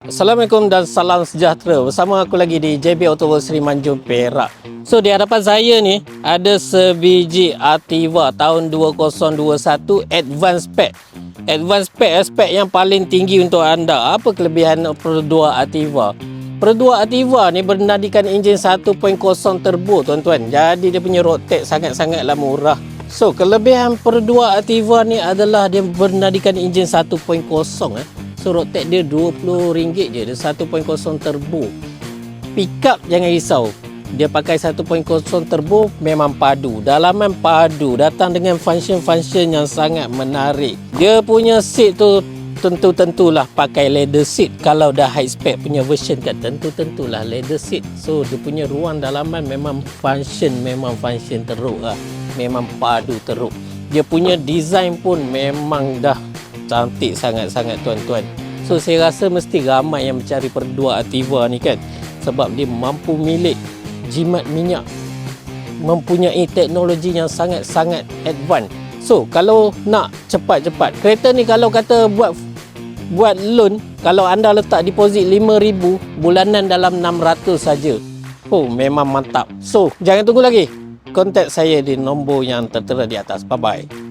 Assalamualaikum dan salam sejahtera. Bersama aku lagi di JB Auto World Seri Manjung Perak. So di hadapan saya ni ada sebiji Ativa tahun 2021 Advanced Spec. Advanced Spec yang paling tinggi untuk anda. Apa kelebihan Pro 2 Ativa? Pro 2 Ativa ni bernadikan enjin 1.0 turbo tuan-tuan. Jadi dia punya road tax sangat-sangatlah murah. So kelebihan Pro 2 Ativa ni adalah dia bernadikan enjin 1.0 So road tax dia RM20 je. Dia 1.0 turbo. Pickup jangan risau. Dia pakai 1.0 turbo memang padu. Dalaman padu. Datang dengan function-function yang sangat menarik. Dia punya seat tu tentu-tentulah pakai leather seat. Kalau dah high spec punya version kan tentu-tentulah leather seat. So dia punya ruang dalaman memang function teruk lah. Memang padu teruk. Dia punya design pun memang dah cantik sangat-sangat tuan-tuan. So saya rasa mesti ramai yang mencari Pro 2 Ativa ni kan. Sebab dia mampu milik jimat minyak. Mempunyai teknologi yang sangat-sangat advance. So kalau nak cepat-cepat, kereta ni kalau kata buat loan, kalau anda letak deposit 5,000, bulanan dalam 600 saja. Oh memang mantap. So jangan tunggu lagi. Kontak saya di nombor yang tertera di atas. Bye-bye.